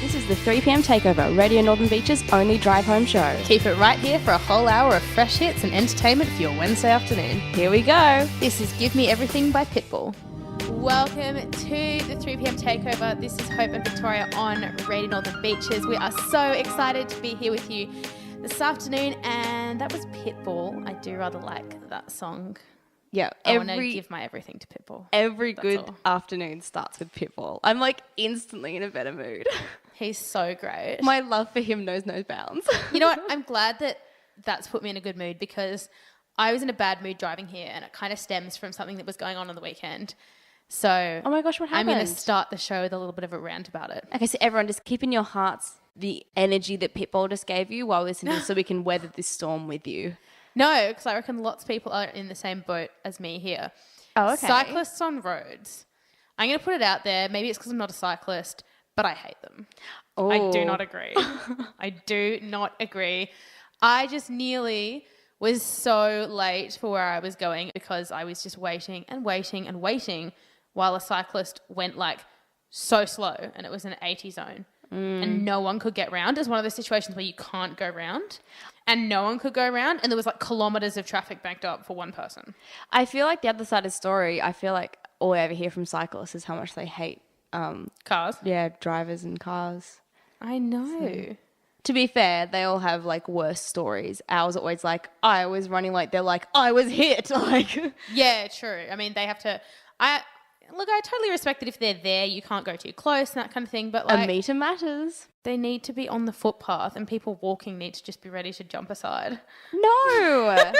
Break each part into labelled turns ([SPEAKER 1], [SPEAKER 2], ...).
[SPEAKER 1] This is the 3 p.m. Takeover, Radio Northern Beach's only drive-home show.
[SPEAKER 2] Keep it right here for a whole hour of fresh hits and entertainment for your Wednesday afternoon.
[SPEAKER 1] Here we go.
[SPEAKER 2] This is Give Me Everything by Pitbull. Welcome to the 3 p.m. Takeover. This is Hope and Victoria on Radio Northern Beaches. We are so excited to be here with you this afternoon, and that was Pitbull. I do rather like that song.
[SPEAKER 1] Yeah,
[SPEAKER 2] I want to give my everything to Pitbull.
[SPEAKER 1] Every good afternoon starts with Pitbull. I'm like instantly in a better mood.
[SPEAKER 2] He's so great.
[SPEAKER 1] My love for him knows no bounds.
[SPEAKER 2] You know what? I'm glad that that's put me in a good mood because I was in a bad mood driving here, and it kind of stems from something that was going on the weekend. So,
[SPEAKER 1] oh my gosh, what happened?
[SPEAKER 2] I'm going to start the show with a little bit of a rant about it.
[SPEAKER 1] Okay, so everyone just keep in your hearts the energy that Pitbull just gave you while listening so we can weather this storm with you.
[SPEAKER 2] No, because I reckon lots of people are in the same boat as me here.
[SPEAKER 1] Oh, okay.
[SPEAKER 2] Cyclists on roads. I'm going to put it out there. Maybe it's because I'm not a cyclist, but I hate them. Oh. I do not agree. I do not agree. I just nearly was so late for where I was going because I was just waiting and waiting and waiting while a cyclist went like so slow, and it was an 80 zone. And no one could get round. It was one of those situations where you can't go round, and no one could go round, and there was like kilometres of traffic backed up for one person.
[SPEAKER 1] I feel like the other side of the story, I feel like all I ever hear from cyclists is how much they hate
[SPEAKER 2] cars.
[SPEAKER 1] Yeah, drivers and cars.
[SPEAKER 2] I know.
[SPEAKER 1] So, to be fair, they all have like worse stories. Ours are always like, I was running late. They're like, I was hit. Like,
[SPEAKER 2] yeah, true. I mean, they have to. Look, I totally respect that if they're there, you can't go too close and that kind of thing. But like,
[SPEAKER 1] a meter matters.
[SPEAKER 2] They need to be on the footpath, and people walking need to just be ready to jump aside.
[SPEAKER 1] No,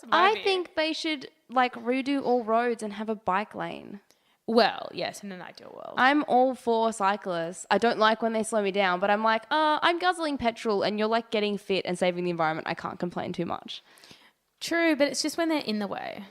[SPEAKER 1] I think they should like redo all roads and have a bike lane.
[SPEAKER 2] Well, yes, in an ideal world.
[SPEAKER 1] I'm all for cyclists. I don't like when they slow me down, but I'm like, I'm guzzling petrol and you're like getting fit and saving the environment. I can't complain too much.
[SPEAKER 2] True, but it's just when they're in the way.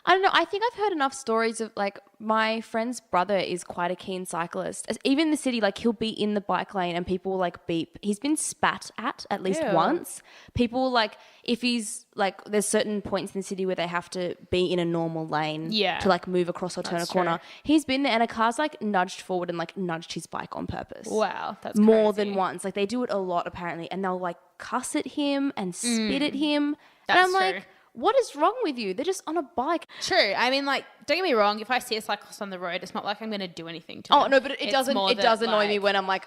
[SPEAKER 1] I don't know. I think I've heard enough stories of like my friend's brother is quite a keen cyclist. Even in the city, like he'll be in the bike lane and people will like beep. He's been spat at least once. People will, like, if he's like, there's certain points in the city where they have to be in a normal lane to like move across or turn a corner. True. He's been there and a car's like nudged forward and like nudged his bike on purpose.
[SPEAKER 2] Wow, that's
[SPEAKER 1] more
[SPEAKER 2] crazy.
[SPEAKER 1] than once. Like they do it a lot apparently, and they'll like cuss at him and spit at him.
[SPEAKER 2] That's
[SPEAKER 1] and I'm
[SPEAKER 2] true.
[SPEAKER 1] like, what is wrong with you? They're just on a bike.
[SPEAKER 2] True. I mean, like, don't get me wrong. If I see a cyclist on the road, it's not like I'm going to do anything to them.
[SPEAKER 1] Oh, no, but it does annoy me when I'm like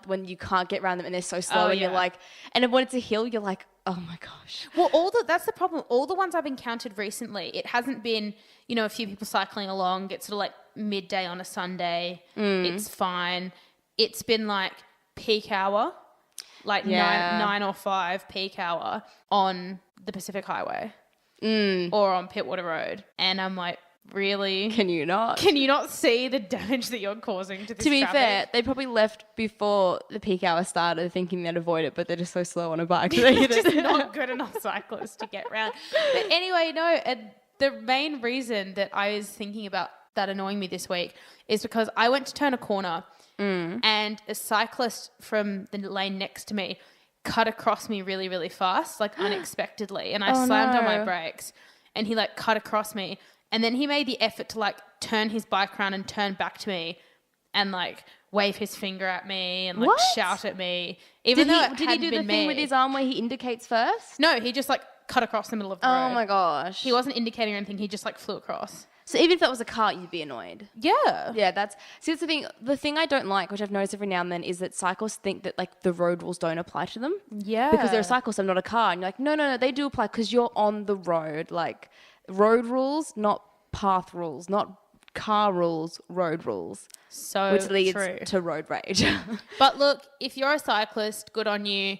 [SPEAKER 1] when you can't get around them and they're so slow and you're like, and when it's a hill, you're like, oh my gosh.
[SPEAKER 2] Well, that's the problem. All the ones I've encountered recently, it hasn't been, you know, a few people cycling along. It's sort of like midday on a Sunday. It's fine. It's been like peak hour, like 9 or 5 peak hour on the Pacific Highway. Or on Pittwater Road. And I'm like, really?
[SPEAKER 1] Can you not
[SPEAKER 2] see the damage that you're causing to this
[SPEAKER 1] To be
[SPEAKER 2] traffic?
[SPEAKER 1] fair, they probably left before the peak hour started thinking they'd avoid it, but they're just so slow on a bike. They're
[SPEAKER 2] just not good enough cyclists to get around. But anyway, no, the main reason that I was thinking about that annoying me this week is because I went to turn a corner and a cyclist from the lane next to me cut across me really, really fast, like unexpectedly. And I slammed on my brakes and he like cut across me. And then he made the effort to like turn his bike around and turn back to me and like wave his finger at me and like shout at me. Even
[SPEAKER 1] did he do the thing with his arm where he indicates first?
[SPEAKER 2] No, he just like cut across the middle of the road.
[SPEAKER 1] Oh my gosh.
[SPEAKER 2] He wasn't indicating or anything. He just like flew across.
[SPEAKER 1] So even if that was a car, you'd be annoyed.
[SPEAKER 2] Yeah.
[SPEAKER 1] Yeah, that's the thing. The thing I don't like, which I've noticed every now and then, is that cyclists think that like the road rules don't apply to them.
[SPEAKER 2] Yeah.
[SPEAKER 1] Because they're a cyclist, I'm not a car. And you're like, no, they do apply because you're on the road. Like road rules, not path rules, not car rules, road rules.
[SPEAKER 2] So
[SPEAKER 1] which leads
[SPEAKER 2] true.
[SPEAKER 1] to road rage.
[SPEAKER 2] But look, if you're a cyclist, good on you.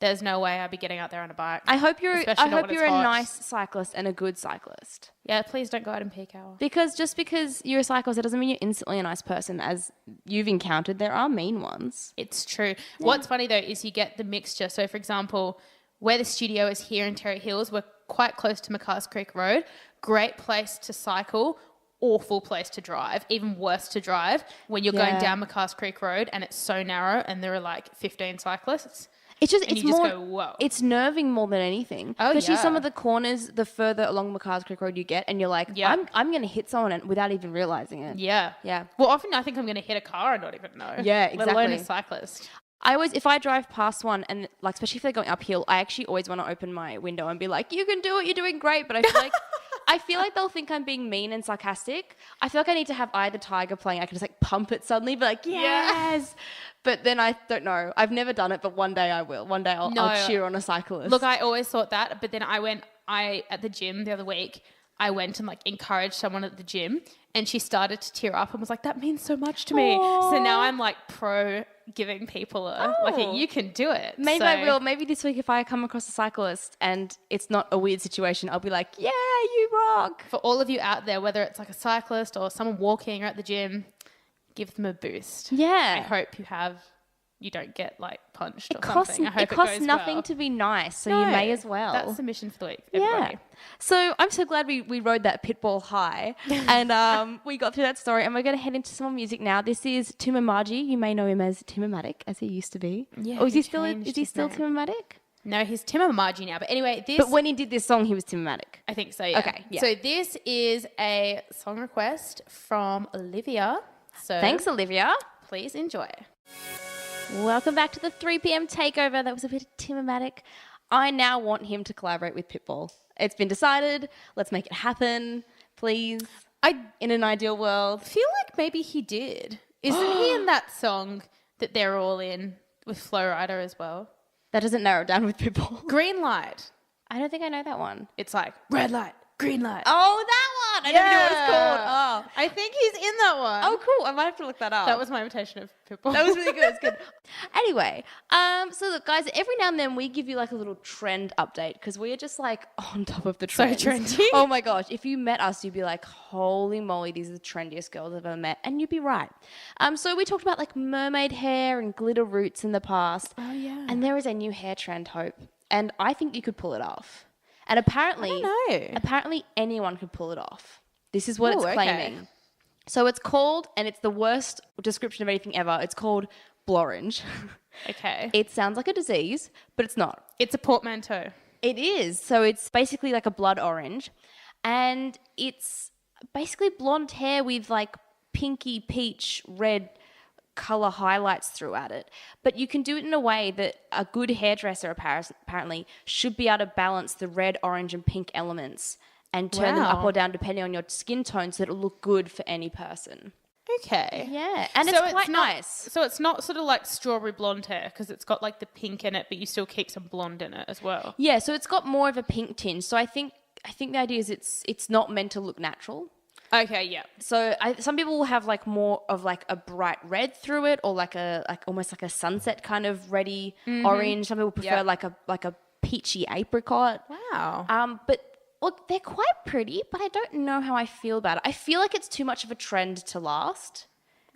[SPEAKER 2] There's no way I'd be getting out there on a bike.
[SPEAKER 1] I hope you're a
[SPEAKER 2] hot.
[SPEAKER 1] nice cyclist and a good cyclist.
[SPEAKER 2] Yeah, please don't go out in peak hour.
[SPEAKER 1] Because just because you're a cyclist, it doesn't mean you're instantly a nice person. As you've encountered, there are mean ones.
[SPEAKER 2] It's true. Yeah. What's funny though is you get the mixture. So for example, where the studio is here in Terry Hills, we're quite close to McCarrs Creek Road. Great place to cycle. Awful place to drive, even worse to drive when you're going down McCarrs Creek Road and it's so narrow and there are like 15 cyclists.
[SPEAKER 1] It's just,
[SPEAKER 2] and
[SPEAKER 1] it's
[SPEAKER 2] you just
[SPEAKER 1] more,
[SPEAKER 2] go, whoa.
[SPEAKER 1] it's nerving more than anything.
[SPEAKER 2] Oh,
[SPEAKER 1] Especially some
[SPEAKER 2] yeah.
[SPEAKER 1] of the corners, the further along Macars Creek Road you get, and you're like,
[SPEAKER 2] Yeah.
[SPEAKER 1] I'm going to hit someone without even realizing it.
[SPEAKER 2] Yeah.
[SPEAKER 1] Yeah.
[SPEAKER 2] Well, often I think I'm going to hit a car and not even know.
[SPEAKER 1] Yeah,
[SPEAKER 2] Let alone a
[SPEAKER 1] exactly.
[SPEAKER 2] cyclist.
[SPEAKER 1] I always, if I drive past one and like, especially if they're going uphill, I actually always want to open my window and be like, you can do it, you're doing great. But I feel like they'll think I'm being mean and sarcastic. I feel like I need to have Eye the Tiger playing. I can just like pump it suddenly, be like, yes. But then I don't know. I've never done it, but one day I will. One day I'll cheer on a cyclist.
[SPEAKER 2] Look, I always thought that, but then at the gym the other week, I went and like encouraged someone at the gym and she started to tear up and was like, that means so much to me.
[SPEAKER 1] Aww.
[SPEAKER 2] So now I'm like pro giving people you can do it.
[SPEAKER 1] Maybe I will. Maybe this week if I come across a cyclist and it's not a weird situation, I'll be like, yeah, you rock.
[SPEAKER 2] For all of you out there, whether it's like a cyclist or someone walking or at the gym, give them a boost.
[SPEAKER 1] Yeah.
[SPEAKER 2] I hope you don't get like punched or
[SPEAKER 1] costs,
[SPEAKER 2] something. I hope
[SPEAKER 1] it costs
[SPEAKER 2] goes
[SPEAKER 1] nothing
[SPEAKER 2] well.
[SPEAKER 1] to be nice, so you may as well.
[SPEAKER 2] That's the mission for the week, everybody.
[SPEAKER 1] Yeah. So I'm so glad we rode that pitbull high and we got through that story, and we're going to head into some more music now. This is Timamaji. You may know him as Timamatic, as he used to be.
[SPEAKER 2] Yeah.
[SPEAKER 1] Or is he still
[SPEAKER 2] name.
[SPEAKER 1] Timamatic?
[SPEAKER 2] No, he's Timamaji now. But anyway,
[SPEAKER 1] But when he did this song, he was Timamatic.
[SPEAKER 2] I think so, yeah.
[SPEAKER 1] Okay, yeah.
[SPEAKER 2] So this is a song request from Olivia. So
[SPEAKER 1] Thanks, Olivia.
[SPEAKER 2] please enjoy.
[SPEAKER 1] Welcome back to the 3 p.m. takeover. That was a bit of Timamatic. I now want him to collaborate with Pitbull. It's been decided. Let's make it happen, please. In an ideal world.
[SPEAKER 2] I feel like maybe he did. Isn't he in that song that they're all in with Flo Rida as well?
[SPEAKER 1] That doesn't narrow it down with Pitbull.
[SPEAKER 2] Green light.
[SPEAKER 1] I don't think I know that one.
[SPEAKER 2] It's like red light, green light.
[SPEAKER 1] Oh, that one! I never knew what it was called. Oh.
[SPEAKER 2] I think he's in that one.
[SPEAKER 1] Oh, cool. I might have to look that up.
[SPEAKER 2] That was my imitation of Pitbull.
[SPEAKER 1] That was really good. It's good. Anyway, so look, guys, every now and then we give you like a little trend update because we are just like on top of the trends.
[SPEAKER 2] So trendy.
[SPEAKER 1] Oh my gosh. If you met us, you'd be like, holy moly, these are the trendiest girls I've ever met. And you'd be right. So we talked about like mermaid hair and glitter roots in the past.
[SPEAKER 2] Oh, yeah.
[SPEAKER 1] And there is a new hair trend, Hope. And I think you could pull it off. And apparently,
[SPEAKER 2] I don't know.
[SPEAKER 1] apparently anyone could pull it off. This is what
[SPEAKER 2] Ooh,
[SPEAKER 1] it's
[SPEAKER 2] okay.
[SPEAKER 1] claiming. So it's called, and it's the worst description of anything ever, it's called blorange.
[SPEAKER 2] Okay.
[SPEAKER 1] It sounds like a disease, but it's not.
[SPEAKER 2] It's a portmanteau.
[SPEAKER 1] It is. So it's basically like a blood orange. And it's basically blonde hair with like pinky, peach, red color highlights throughout it. But you can do it in a way that a good hairdresser apparently should be able to balance the red, orange, and pink elements and turn them up or down depending on your skin tone so that it'll look good for any person.
[SPEAKER 2] Okay.
[SPEAKER 1] Yeah, and
[SPEAKER 2] So
[SPEAKER 1] it's quite nice.
[SPEAKER 2] So it's not sort of like strawberry blonde hair because it's got like the pink in it, but you still keep some blonde in it as well.
[SPEAKER 1] Yeah, so it's got more of a pink tinge. So I think the idea is it's not meant to look natural.
[SPEAKER 2] Okay, yeah.
[SPEAKER 1] So some people will have like more of like a bright red through it, or like almost like a sunset kind of reddy orange. Some people prefer like a peachy apricot.
[SPEAKER 2] Wow.
[SPEAKER 1] But look, they're quite pretty, but I don't know how I feel about it. I feel like it's too much of a trend to last.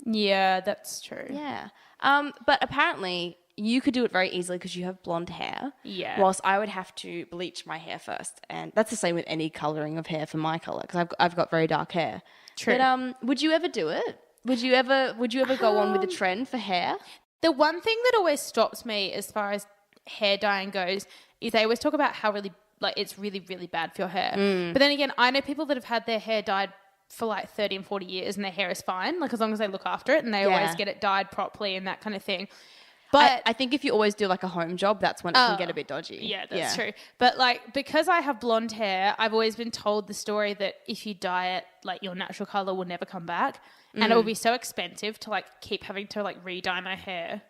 [SPEAKER 2] Yeah, that's true.
[SPEAKER 1] Yeah. But apparently you could do it very easily because you have blonde hair.
[SPEAKER 2] Yeah.
[SPEAKER 1] Whilst I would have to bleach my hair first. And that's the same with any colouring of hair for my colour because I've got very dark hair.
[SPEAKER 2] True.
[SPEAKER 1] But would you ever do it? Would you ever go on with the trend for hair?
[SPEAKER 2] The one thing that always stops me as far as hair dyeing goes is they always talk about how really it's really, really bad for your hair. But then again, I know people that have had their hair dyed for like 30 and 40 years and their hair is fine, like as long as they look after it and they always get it dyed properly and that kind of thing. But
[SPEAKER 1] I think if you always do like a home job, that's when it can get a bit dodgy.
[SPEAKER 2] Yeah, that's true. But like because I have blonde hair, I've always been told the story that if you dye it, like your natural color will never come back. And it will be so expensive to like keep having to like re-dye my hair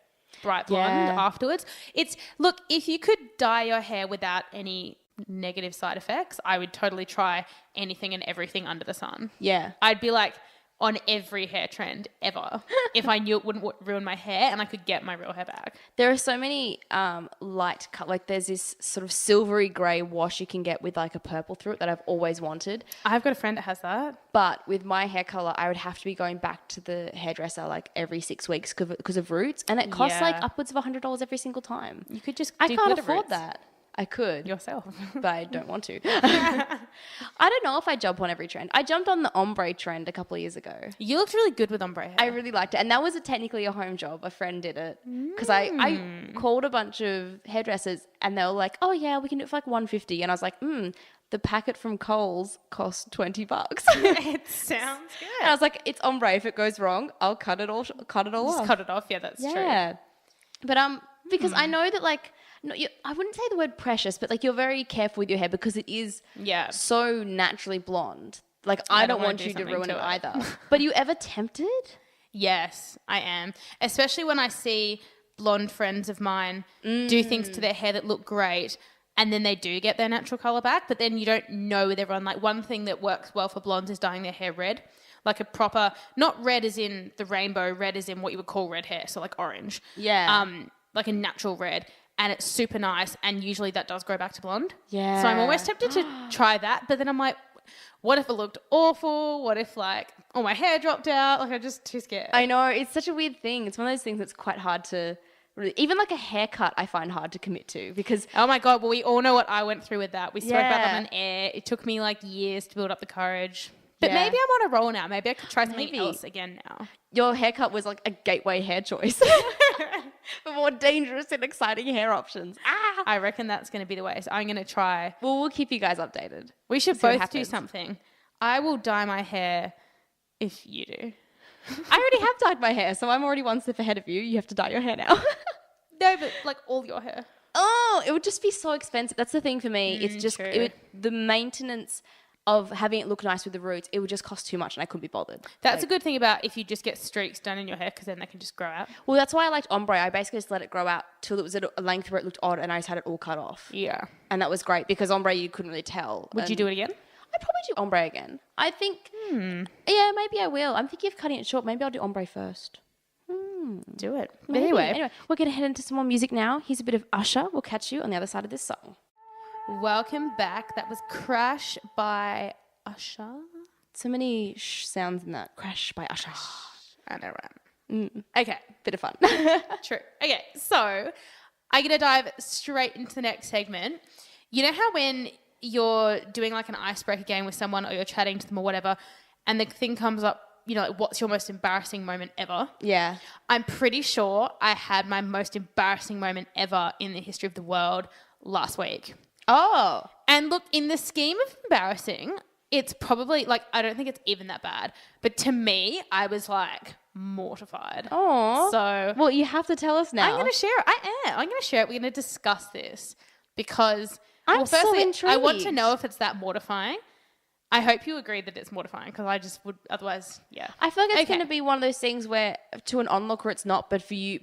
[SPEAKER 2] bright blonde afterwards. Look, if you could dye your hair without any negative side effects, I would totally try anything and everything under the sun.
[SPEAKER 1] Yeah.
[SPEAKER 2] I'd be like on every hair trend ever if I knew it wouldn't ruin my hair and I could get my real hair back.
[SPEAKER 1] There are so many light cut, like there's this sort of silvery grey wash you can get with like a purple through it that I've always wanted.
[SPEAKER 2] I've got a friend that has that.
[SPEAKER 1] But with my hair colour, I would have to be going back to the hairdresser like every 6 weeks because of roots. And it costs like upwards of $100 every single time.
[SPEAKER 2] You could just
[SPEAKER 1] I can't afford that. I could.
[SPEAKER 2] Yourself.
[SPEAKER 1] But I don't want to. I don't know if I jump on every trend. I jumped on the ombre trend a couple of years ago.
[SPEAKER 2] You looked really good with ombre hair.
[SPEAKER 1] I really liked it. And that was technically a home job. A friend did it. Because I called a bunch of hairdressers and they were like, oh, yeah, we can do it for like $150. And I was like, the packet from Kohl's cost $20.
[SPEAKER 2] It sounds good.
[SPEAKER 1] And I was like, it's ombre. If it goes wrong, I'll cut it all
[SPEAKER 2] Just
[SPEAKER 1] off.
[SPEAKER 2] cut it off. Yeah, that's true.
[SPEAKER 1] But because I know that like, no, I wouldn't say the word precious, but like you're very careful with your hair because it is so naturally blonde. Like I don't want you to ruin it either. But are you ever tempted?
[SPEAKER 2] Yes, I am. Especially when I see blonde friends of mine do things to their hair that look great and then they do get their natural colour back, but then you don't know with everyone. Like one thing that works well for blondes is dyeing their hair red. Like a proper, not red as in the rainbow, red as in what you would call red hair, so like orange.
[SPEAKER 1] Yeah.
[SPEAKER 2] Like a natural red. And it's super nice, and usually that does grow back to blonde.
[SPEAKER 1] Yeah.
[SPEAKER 2] So I'm always tempted to try that, but then I'm like, what if it looked awful? What if like all my hair dropped out? Like I'm just too scared.
[SPEAKER 1] I know, it's such a weird thing. It's one of those things that's quite hard to really, even like a haircut I find hard to commit to because
[SPEAKER 2] oh my God, well we all know what I went through with that. We spoke about that on air. It took me like years to build up the courage. But maybe I'm on a roll now. Maybe I could try something else again now.
[SPEAKER 1] Your haircut was like a gateway hair choice. For more dangerous and exciting hair options.
[SPEAKER 2] I reckon that's going to be the way. So I'm going to try.
[SPEAKER 1] Well, we'll keep you guys updated.
[SPEAKER 2] We should both do something. I will dye my hair if you do.
[SPEAKER 1] I already have dyed my hair, so I'm already one step ahead of you. You have to dye your hair now.
[SPEAKER 2] No, but like all your hair.
[SPEAKER 1] Oh, it would just be so expensive. That's the thing for me. It's just the maintenance of having it look nice with the roots, it would just cost too much and I couldn't be bothered.
[SPEAKER 2] That's a good thing about if you just get streaks done in your hair because then they can just grow out.
[SPEAKER 1] Well, that's why I liked ombre. I basically just let it grow out till it was at a length where it looked odd and I just had it all cut off.
[SPEAKER 2] Yeah.
[SPEAKER 1] And that was great because ombre you couldn't really tell.
[SPEAKER 2] Would you do it again?
[SPEAKER 1] I'd probably do ombre again. I think, yeah, maybe I will. I'm thinking of cutting it short. Maybe I'll do ombre first.
[SPEAKER 2] Do it. But
[SPEAKER 1] Maybe.
[SPEAKER 2] anyway,
[SPEAKER 1] We're going to head into some more music now. Here's a bit of Usher. We'll catch you on the other side of this song.
[SPEAKER 2] Welcome back. That was Crash by Usher.
[SPEAKER 1] So many sounds in that. Crash by Usher.
[SPEAKER 2] I know, right? Okay.
[SPEAKER 1] Bit of fun.
[SPEAKER 2] True. Okay, so I'm going to dive straight into the next segment. You know how when you're doing like an icebreaker game with someone or you're chatting to them or whatever, and the thing comes up, you know, like what's your most embarrassing moment ever?
[SPEAKER 1] Yeah.
[SPEAKER 2] I'm pretty sure I had my most embarrassing moment ever in the history of the world last week.
[SPEAKER 1] Oh.
[SPEAKER 2] And look, in the scheme of embarrassing, it's probably like, I don't think it's even that bad. But to me, I was like mortified.
[SPEAKER 1] Oh.
[SPEAKER 2] So.
[SPEAKER 1] Well, you have to tell us now.
[SPEAKER 2] I'm going to share it. I am. I'm going to share it. We're going to discuss this because.
[SPEAKER 1] I'm so intrigued.
[SPEAKER 2] I want to know if it's that mortifying. I hope you agree that it's mortifying because I just would otherwise, yeah.
[SPEAKER 1] I feel like it's going to be one of those things where to an onlooker it's not, but for you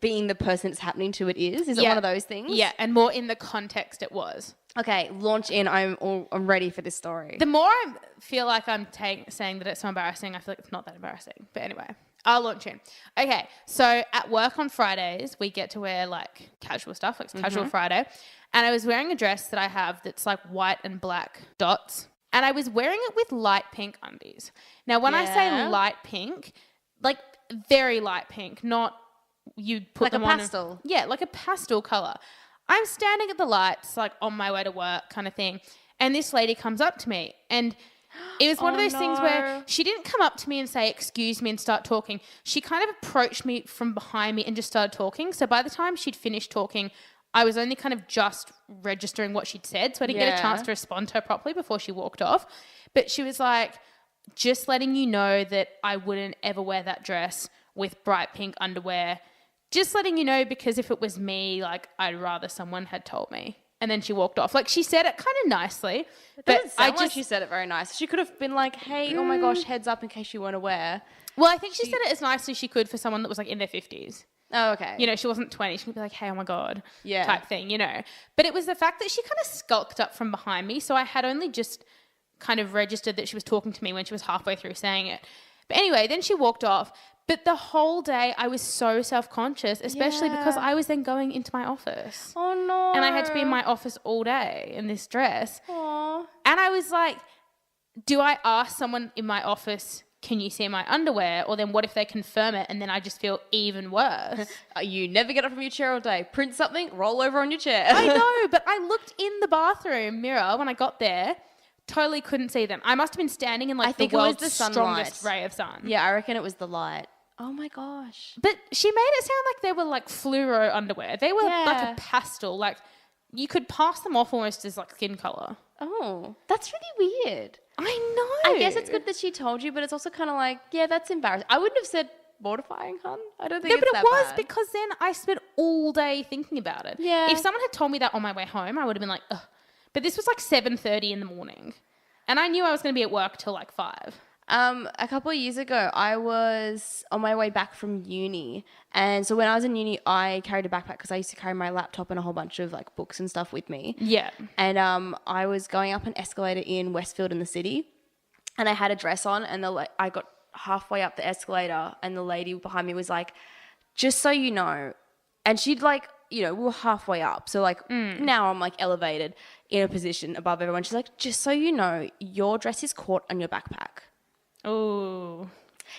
[SPEAKER 1] being the person it's happening to, it is. Is it one of those things?
[SPEAKER 2] Yeah, and more in the context it was.
[SPEAKER 1] Okay, launch in. I'm ready for this story.
[SPEAKER 2] The more I feel like I'm saying that it's so embarrassing, I feel like it's not that embarrassing. But anyway, I'll launch in. Okay, so at work on Fridays, we get to wear like casual stuff, like casual Friday. And I was wearing a dress that I have that's like white and black dots. And I was wearing it with light pink undies. Now, when I say light pink, like very light pink, not you put
[SPEAKER 1] like
[SPEAKER 2] them
[SPEAKER 1] a
[SPEAKER 2] on.
[SPEAKER 1] pastel.
[SPEAKER 2] Yeah, like a pastel color. I'm standing at the lights, like on my way to work kind of thing. And this lady comes up to me. And it was one of those things where she didn't come up to me and say, excuse me, and start talking. She kind of approached me from behind me and just started talking. So by the time she'd finished talking, I was only kind of just registering what she'd said, so I didn't get a chance to respond to her properly before she walked off. But she was like, just letting you know that I wouldn't ever wear that dress with bright pink underwear. Just letting you know because if it was me, like I'd rather someone had told me. And then she walked off. Like she said it kind of nicely.
[SPEAKER 1] But I just like she said it very nice. She could have been like, hey, oh my gosh, heads up in case you weren't aware.
[SPEAKER 2] Well, I think she said it as nicely as she could for someone that was like in their 50s.
[SPEAKER 1] Oh, okay.
[SPEAKER 2] You know, she wasn't 20. She could be like, hey, oh my God, type thing, you know. But it was the fact that she kind of skulked up from behind me. So I had only just kind of registered that she was talking to me when she was halfway through saying it. But anyway, then she walked off. But the whole day I was so self-conscious, especially because I was then going into my office.
[SPEAKER 1] Oh, no.
[SPEAKER 2] And I had to be in my office all day in this dress.
[SPEAKER 1] Aww.
[SPEAKER 2] And I was like, do I ask someone in my office can you see my underwear? Or then what if they confirm it and then I just feel even worse?
[SPEAKER 1] You never get up from your chair all day. Print something, roll over on your chair.
[SPEAKER 2] I know, but I looked in the bathroom mirror when I got there. Totally couldn't see them. I must have been standing in like the world's strongest ray of sun.
[SPEAKER 1] Yeah, I reckon it was the light. Oh my gosh.
[SPEAKER 2] But she made it sound like they were like fluoro underwear. They were like a pastel. Like you could pass them off almost as like skin color.
[SPEAKER 1] Oh, that's really weird.
[SPEAKER 2] I know.
[SPEAKER 1] I guess it's good that she told you, but it's also kind of like, yeah, that's embarrassing. I wouldn't have said mortifying, hun. I don't think it's that bad.
[SPEAKER 2] No, but it was because then I spent all day thinking about it.
[SPEAKER 1] Yeah.
[SPEAKER 2] If someone had told me that on my way home, I would have been like, ugh. But this was like 7:30 in the morning. And I knew I was going to be at work till like 5.
[SPEAKER 1] A couple of years ago, I was on my way back from uni. And so when I was in uni, I carried a backpack because I used to carry my laptop and a whole bunch of like books and stuff with me.
[SPEAKER 2] Yeah.
[SPEAKER 1] And I was going up an escalator in Westfield in the city. And I had a dress on and I got halfway up the escalator and the lady behind me was like, just so you know. And she'd like, we were halfway up. So like now I'm like elevated in a position above everyone. She's like, just so you know, your dress is caught on your backpack.
[SPEAKER 2] Oh.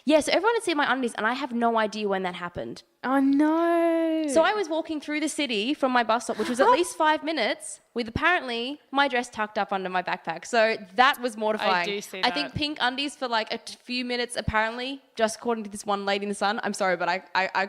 [SPEAKER 1] Yeah, so everyone had seen my undies and I have no idea when that happened.
[SPEAKER 2] Oh, no.
[SPEAKER 1] So I was walking through the city from my bus stop, which was at least 5 minutes, with apparently my dress tucked up under my backpack. So that was mortifying.
[SPEAKER 2] I do see that.
[SPEAKER 1] I think pink undies for like a few minutes, apparently, just according to this one lady in the sun. I'm sorry, but I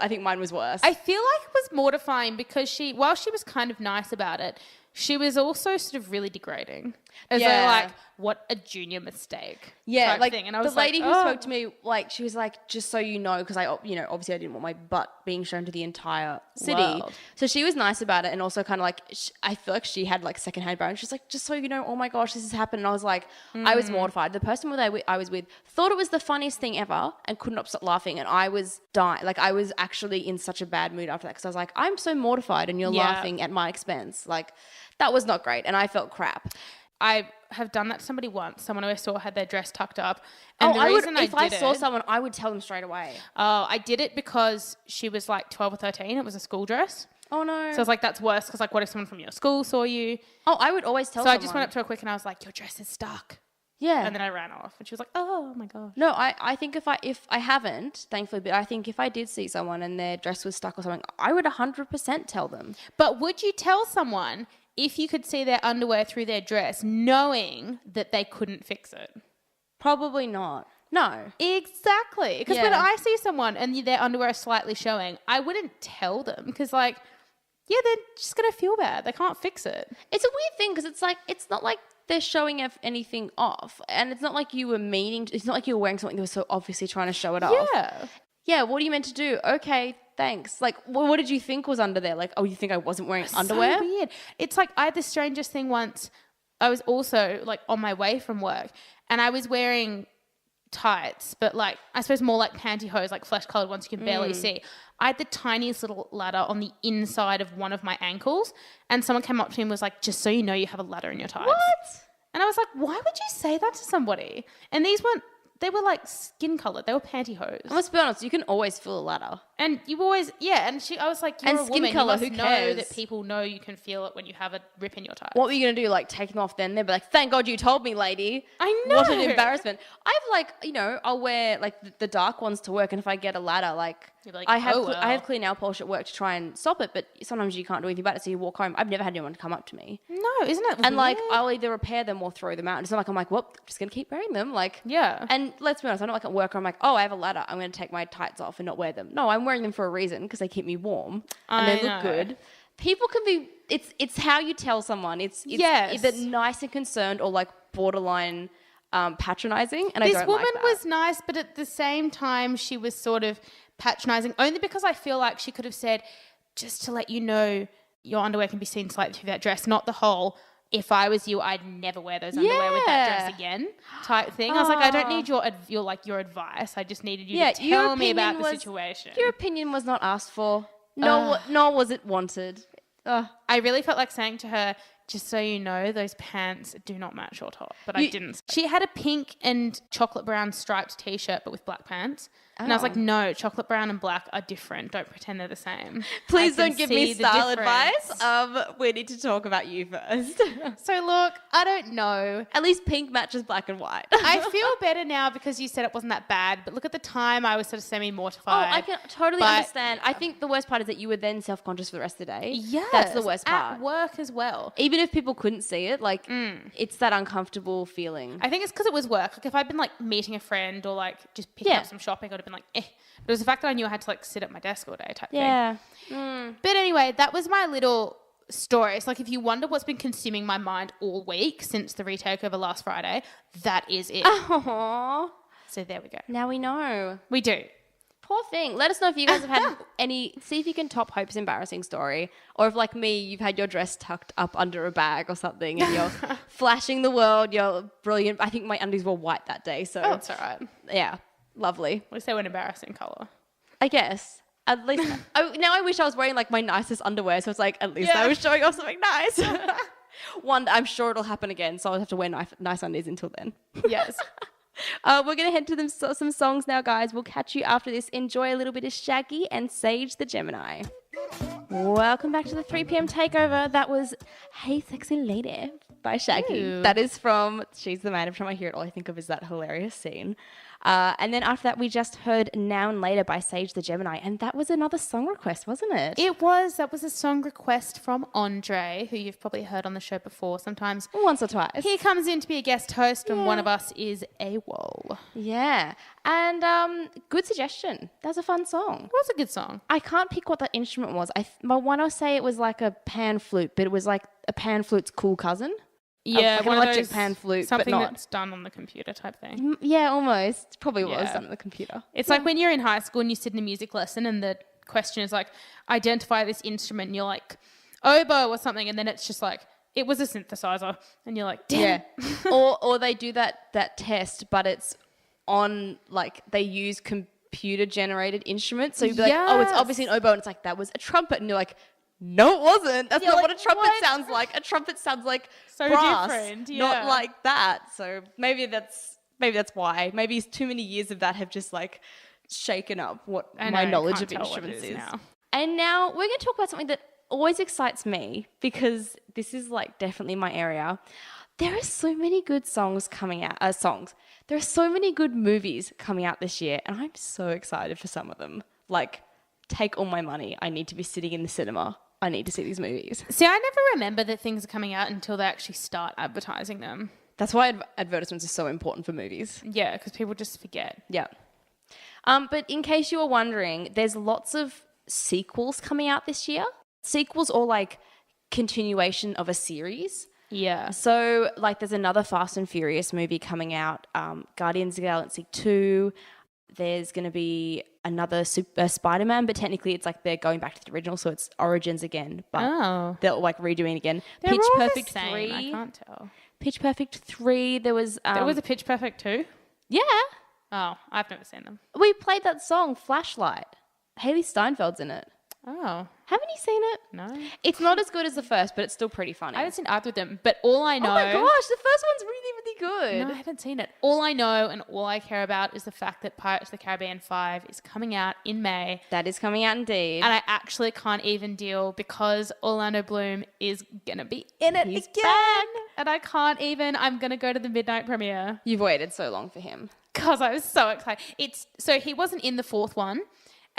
[SPEAKER 1] think mine was worse.
[SPEAKER 2] I feel like it was mortifying because while she was kind of nice about it, she was also sort of really degrading. As though like, what a junior mistake.
[SPEAKER 1] Yeah,
[SPEAKER 2] type
[SPEAKER 1] like
[SPEAKER 2] thing. And I was
[SPEAKER 1] the lady
[SPEAKER 2] like,
[SPEAKER 1] who spoke to me, like she was like, just so you know, because I, obviously I didn't want my butt being shown to the entire city.
[SPEAKER 2] World.
[SPEAKER 1] So she was nice about it, and also kind of like, I feel like she had like secondhand embarrassment. She's like, just so you know, oh my gosh, this has happened. And I was like, I was mortified. The person I was with thought it was the funniest thing ever and could not stop laughing, and I was dying. Like I was actually in such a bad mood after that because I was like, I'm so mortified, and you're laughing at my expense. Like that was not great, and I felt crap.
[SPEAKER 2] I have done that to somebody once. Someone who I saw had their dress tucked up. And
[SPEAKER 1] if I saw someone, I would tell them straight away.
[SPEAKER 2] Oh, I did it because she was like 12 or 13. It was a school dress.
[SPEAKER 1] Oh, no.
[SPEAKER 2] So I was like, that's worse because like what if someone from your school saw you?
[SPEAKER 1] Oh, I would always tell someone.
[SPEAKER 2] So I just went up to her quick and I was like, your dress is stuck.
[SPEAKER 1] Yeah.
[SPEAKER 2] And then I ran off and she was like, oh my gosh.
[SPEAKER 1] No, I think if I haven't, thankfully, but I think if I did see someone and their dress was stuck or something, I would 100% tell them.
[SPEAKER 2] But would you tell someone if you could see their underwear through their dress, knowing that they couldn't fix it?
[SPEAKER 1] Probably not. No.
[SPEAKER 2] Exactly. Because when I see someone and their underwear is slightly showing, I wouldn't tell them because like, yeah, they're just going to feel bad. They can't fix it.
[SPEAKER 1] It's a weird thing because it's like, it's not like they're showing anything off. And it's not like you were it's not like you were wearing something that was so obviously trying to show it off.
[SPEAKER 2] Yeah.
[SPEAKER 1] Yeah, what are you meant to do? Okay, thanks. Like, what did you think was under there? Like, oh, you think I wasn't wearing underwear?
[SPEAKER 2] So weird. It's like I had the strangest thing once. I was also like on my way from work and I was wearing tights, but like I suppose more like pantyhose, like flesh colored ones you can barely see. I had the tiniest little ladder on the inside of one of my ankles and someone came up to me and was like, just so you know, you have a ladder in your tights.
[SPEAKER 1] What?
[SPEAKER 2] And I was like, why would you say that to somebody? And they were like skin colored. They were pantyhose.
[SPEAKER 1] Let's be honest, you can always feel a ladder.
[SPEAKER 2] And you always, and I was like, you're
[SPEAKER 1] and
[SPEAKER 2] a
[SPEAKER 1] skin
[SPEAKER 2] woman.
[SPEAKER 1] color,
[SPEAKER 2] you must
[SPEAKER 1] who
[SPEAKER 2] know
[SPEAKER 1] cares?
[SPEAKER 2] that people know you can feel it when you have a rip in your tights.
[SPEAKER 1] What were you going to do? Like, take them off then? They'd be like, thank God you told me, lady.
[SPEAKER 2] I know.
[SPEAKER 1] What an embarrassment. I've like, I'll wear like the dark ones to work. And if I get a ladder, like,
[SPEAKER 2] like
[SPEAKER 1] I have clear nail polish at work to try and stop it. But sometimes you can't do anything about it. So you walk home. I've never had anyone come up to me.
[SPEAKER 2] No, isn't it weird?
[SPEAKER 1] And like, I'll either repair them or throw them out. It's not like I'm like, well, I'm just going to keep wearing them. Like,
[SPEAKER 2] yeah.
[SPEAKER 1] And let's be honest, I'm not like at work. I'm like, oh, I have a ladder. I'm going to take my tights off and not wear them. No, I'm wearing them for a reason because they keep me warm and they look good. People can be, it's how you tell someone. It's either nice and concerned or like borderline patronizing. And
[SPEAKER 2] this
[SPEAKER 1] I don't
[SPEAKER 2] woman
[SPEAKER 1] like that.
[SPEAKER 2] was nice, but at the same time, she was sort of patronizing only because I feel like she could have said, just to let you know, your underwear can be seen slightly through that dress, not the whole, if I was you, I'd never wear those underwear with that dress again type thing. I was like, I don't need your advice. I just needed you to tell me about the situation.
[SPEAKER 1] Your opinion was not asked for, nor was it wanted.
[SPEAKER 2] I really felt like saying to her, just so you know, those pants do not match your top. But I didn't. She had a pink and chocolate brown striped t-shirt, but with black pants. And I was like, no, chocolate brown and black are different. Don't pretend they're the same.
[SPEAKER 1] Please don't give me style advice. We need to talk about you first.
[SPEAKER 2] So look, I don't know.
[SPEAKER 1] At least pink matches black and white.
[SPEAKER 2] I feel better now because you said it wasn't that bad. But look at the time, I was sort of semi-mortified.
[SPEAKER 1] Oh, I can totally understand. I think the worst part is that you were then self-conscious for the rest of the day.
[SPEAKER 2] Yes.
[SPEAKER 1] That's the worst part.
[SPEAKER 2] At work as well.
[SPEAKER 1] Even if people couldn't see it, like, it's that uncomfortable feeling.
[SPEAKER 2] I think it's because it was work. Like if I'd been like meeting a friend or like just picking up some shopping, I'd have been like, eh. But it was the fact that I knew I had to like sit at my desk all day type thing. But anyway, that was my little story. It's like if you wonder what's been consuming my mind all week since the retakeover last Friday, that is it.
[SPEAKER 1] Aww.
[SPEAKER 2] So there we go.
[SPEAKER 1] Now we know.
[SPEAKER 2] We do.
[SPEAKER 1] Poor thing. Let us know if you guys have had see if you can top Hope's embarrassing story. Or if, like me, you've had your dress tucked up under a bag or something and you're flashing the world. You're brilliant. I think my undies were white that day. So
[SPEAKER 2] it's all right.
[SPEAKER 1] Yeah. Lovely.
[SPEAKER 2] At least they were an embarrassing colour.
[SPEAKER 1] I guess. At least. Now I wish I was wearing like my nicest underwear. So it's like, at least I was showing off something nice. I'm sure it'll happen again. So I'll have to wear nice undies until then.
[SPEAKER 2] Yes.
[SPEAKER 1] We're going to head to some songs now, guys. We'll catch you after this. Enjoy a little bit of Shaggy and Sage the Gemini. Welcome back to the 3 p.m. Takeover. That was Hey Sexy Lady by Shaggy.
[SPEAKER 2] Ew.
[SPEAKER 1] That is from She's the Man. Every time I hear it, all I think of is that hilarious scene. And then after that, we just heard Now and Later by Sage the Gemini. And that was another song request, wasn't it?
[SPEAKER 2] It was. That was a song request from Andre, who you've probably heard on the show before. Sometimes
[SPEAKER 1] once or twice.
[SPEAKER 2] He comes in to be a guest host when one of us is AWOL.
[SPEAKER 1] Yeah. And good suggestion. That was a fun song.
[SPEAKER 2] It was a good song.
[SPEAKER 1] I can't pick what that instrument was. I want to say it was like a pan flute, but it was like a pan flute's cool cousin.
[SPEAKER 2] Yeah,
[SPEAKER 1] like
[SPEAKER 2] one
[SPEAKER 1] an
[SPEAKER 2] of
[SPEAKER 1] electric
[SPEAKER 2] those,
[SPEAKER 1] pan flute,
[SPEAKER 2] something
[SPEAKER 1] but not.
[SPEAKER 2] That's done on the computer type thing.
[SPEAKER 1] Yeah, almost. Probably was
[SPEAKER 2] Yeah.
[SPEAKER 1] done on the computer.
[SPEAKER 2] It's like when you're in high school and you sit in a music lesson and the question is like, identify this instrument, and you're like, oboe or something, and then it's just like, it was a synthesizer, and you're like, damn.
[SPEAKER 1] Yeah. or they do that test, but it's on, like, they use computer generated instruments. So you'd be like, oh, it's obviously an oboe, and it's like, that was a trumpet, and you're like, no, it wasn't. That's not
[SPEAKER 2] like,
[SPEAKER 1] what a trumpet
[SPEAKER 2] what?
[SPEAKER 1] sounds like. A trumpet sounds like
[SPEAKER 2] So
[SPEAKER 1] brass,
[SPEAKER 2] different,
[SPEAKER 1] not like that. So maybe that's why. Maybe too many years of that have just like shaken up what my knowledge of instruments is.
[SPEAKER 2] Now.
[SPEAKER 1] And now we're going to talk about something that always excites me because this is like definitely my area. There are so many good songs coming out. There are so many good movies coming out this year, and I'm so excited for some of them. Like, take all my money. I need to be sitting in the cinema. I need to see these movies.
[SPEAKER 2] See, I never remember that things are coming out until they actually start advertising them.
[SPEAKER 1] That's why advertisements are so important for movies.
[SPEAKER 2] Yeah, because people just forget.
[SPEAKER 1] Yeah. But in case you were wondering, there's lots of sequels coming out this year. Sequels or like continuation of a series.
[SPEAKER 2] Yeah.
[SPEAKER 1] So like there's another Fast and Furious movie coming out, Guardians of the Galaxy 2. There's going to be another Spider-Man, but technically it's like they're going back to the original, so it's Origins again. But they're like redoing again.
[SPEAKER 2] They're
[SPEAKER 1] Pitch
[SPEAKER 2] all
[SPEAKER 1] Perfect
[SPEAKER 2] the same.
[SPEAKER 1] 3.
[SPEAKER 2] I can't tell.
[SPEAKER 1] Pitch Perfect 3. There was
[SPEAKER 2] a Pitch Perfect 2?
[SPEAKER 1] Yeah.
[SPEAKER 2] Oh, I've never seen them.
[SPEAKER 1] We played that song, Flashlight. Haley Steinfeld's in it.
[SPEAKER 2] Oh.
[SPEAKER 1] Haven't you seen it?
[SPEAKER 2] No.
[SPEAKER 1] It's not as good as the first, but it's still pretty funny.
[SPEAKER 2] I haven't seen either of them, but all I know...
[SPEAKER 1] Oh my gosh, the first one's really, really good.
[SPEAKER 2] No, I haven't seen it. All I know and all I care about is the fact that Pirates of the Caribbean 5 is coming out in May.
[SPEAKER 1] That is coming out indeed.
[SPEAKER 2] And I actually can't even deal because Orlando Bloom is going to be in it
[SPEAKER 1] He's
[SPEAKER 2] again.
[SPEAKER 1] back.
[SPEAKER 2] And I can't even... I'm going to go to the midnight premiere.
[SPEAKER 1] You've waited so long for him.
[SPEAKER 2] Because I was so excited. So he wasn't in the fourth one.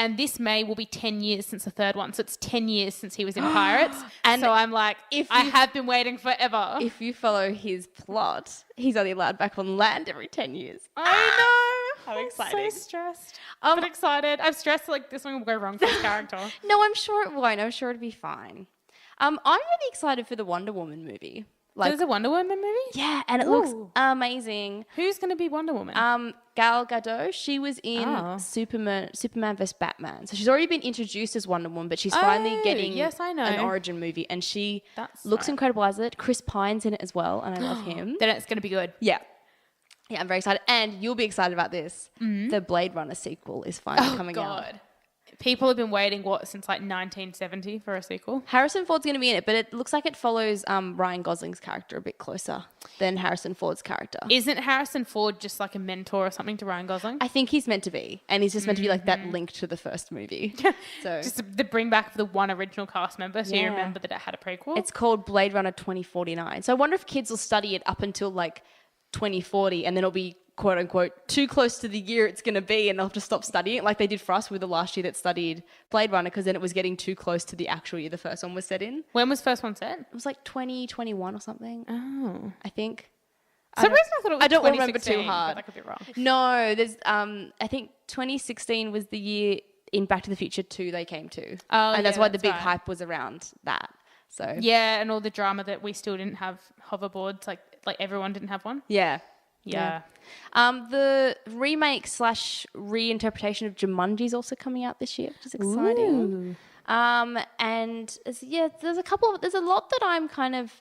[SPEAKER 2] And this May will be 10 years since the third one. So it's 10 years since he was in Pirates. And so I'm like, I have been waiting forever.
[SPEAKER 1] If you follow his plot, he's only allowed back on land every 10 years.
[SPEAKER 2] I know.
[SPEAKER 1] How exciting.
[SPEAKER 2] I'm so stressed. But excited. I'm stressed like this one will go wrong for his character.
[SPEAKER 1] No, I'm sure it won't. I'm sure it'll be fine. I'm really excited for the Wonder Woman movie.
[SPEAKER 2] Like, there's a Wonder Woman movie?
[SPEAKER 1] Yeah, and it looks amazing.
[SPEAKER 2] Who's going to be Wonder Woman?
[SPEAKER 1] Gal Gadot. She was in Superman vs. Batman. So she's already been introduced as Wonder Woman, but she's finally getting an origin movie. And she looks incredible as it. Chris Pine's in it as well, and I love him.
[SPEAKER 2] Then it's going to be good.
[SPEAKER 1] Yeah. Yeah, I'm very excited. And you'll be excited about this. The Blade Runner sequel is finally coming out.
[SPEAKER 2] people have been waiting, since like 1970 for a sequel?
[SPEAKER 1] Harrison Ford's going to be in it, but it looks like it follows Ryan Gosling's character a bit closer than Harrison Ford's character.
[SPEAKER 2] Isn't Harrison Ford just like a mentor or something to Ryan Gosling?
[SPEAKER 1] I think he's meant to be, and he's just meant to be like that link to the first movie. So
[SPEAKER 2] just the bring back of the one original cast member, so you
[SPEAKER 1] Yeah.
[SPEAKER 2] remember that it had a prequel.
[SPEAKER 1] it's called Blade Runner 2049. So I wonder if kids will study it up until like 2040, and then it'll be quote unquote too close to the year it's going to be, and they'll have to stop studying it like they did for us with the last year that studied Blade Runner, because then it was getting too close to the actual year the first one was set in.
[SPEAKER 2] When was first one set?
[SPEAKER 1] It was like 2021 or something,
[SPEAKER 2] Oh.
[SPEAKER 1] I think.
[SPEAKER 2] For some reason I thought it was
[SPEAKER 1] I don't remember
[SPEAKER 2] 2016,
[SPEAKER 1] too hard.
[SPEAKER 2] but I could be wrong.
[SPEAKER 1] No, there's I think 2016 was the year in Back to the Future 2 they came to.
[SPEAKER 2] Oh,
[SPEAKER 1] and that's
[SPEAKER 2] yeah,
[SPEAKER 1] why the
[SPEAKER 2] that's
[SPEAKER 1] big
[SPEAKER 2] right.
[SPEAKER 1] hype was around that. So
[SPEAKER 2] Yeah, and all the drama that we still didn't have hoverboards, like everyone didn't have one.
[SPEAKER 1] yeah.
[SPEAKER 2] Yeah.
[SPEAKER 1] The remake / reinterpretation of Jumanji is also coming out this year, which is exciting. And there's a lot that I'm kind of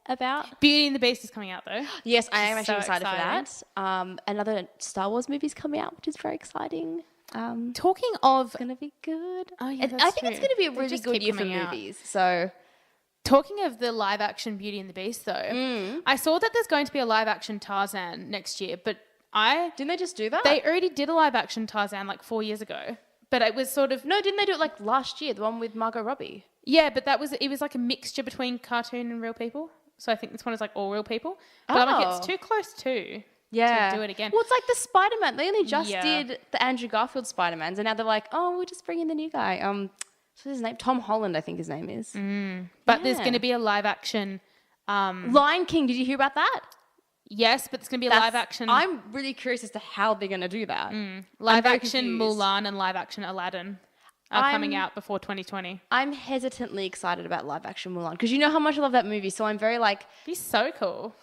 [SPEAKER 1] about.
[SPEAKER 2] Beauty and the Beast is coming out though.
[SPEAKER 1] Yes, I am
[SPEAKER 2] Which is
[SPEAKER 1] actually
[SPEAKER 2] so
[SPEAKER 1] excited for that. Another Star Wars movie's coming out, which is very exciting.
[SPEAKER 2] Talking of,
[SPEAKER 1] It's gonna be good.
[SPEAKER 2] Oh, yeah,
[SPEAKER 1] And
[SPEAKER 2] that's
[SPEAKER 1] I think it's
[SPEAKER 2] true.
[SPEAKER 1] gonna be a
[SPEAKER 2] They
[SPEAKER 1] really
[SPEAKER 2] just
[SPEAKER 1] good
[SPEAKER 2] keep
[SPEAKER 1] year for
[SPEAKER 2] coming out.
[SPEAKER 1] movies. So
[SPEAKER 2] talking of the live action Beauty and the Beast though, I saw that there's going to be a live action Tarzan next year, but
[SPEAKER 1] didn't they just do that?
[SPEAKER 2] they already did a live action Tarzan like 4 years ago. But it was sort of,
[SPEAKER 1] No, didn't they do it like last year? The one with Margot Robbie.
[SPEAKER 2] yeah, but it was like a mixture between cartoon and real people. So I think this one is like all real people. But I'm like, it's too close to do it again.
[SPEAKER 1] Well, it's like the Spider-Man. They only just
[SPEAKER 2] Yeah.
[SPEAKER 1] did the Andrew Garfield Spider-Mans, and now they're like, oh, we'll just bring in the new guy. What's his name? Tom Holland, I think his name is.
[SPEAKER 2] But there's
[SPEAKER 1] Yeah.
[SPEAKER 2] going to be a live action,
[SPEAKER 1] Lion King. Did you hear about that?
[SPEAKER 2] yes, but it's going to be a live action.
[SPEAKER 1] I'm really curious as to how they're going to do that.
[SPEAKER 2] Live
[SPEAKER 1] very
[SPEAKER 2] action
[SPEAKER 1] confused.
[SPEAKER 2] Mulan and live action Aladdin are coming out before 2020.
[SPEAKER 1] I'm hesitantly excited about live action Mulan because you know how much I love that movie. So I'm very like,
[SPEAKER 2] Be so cool.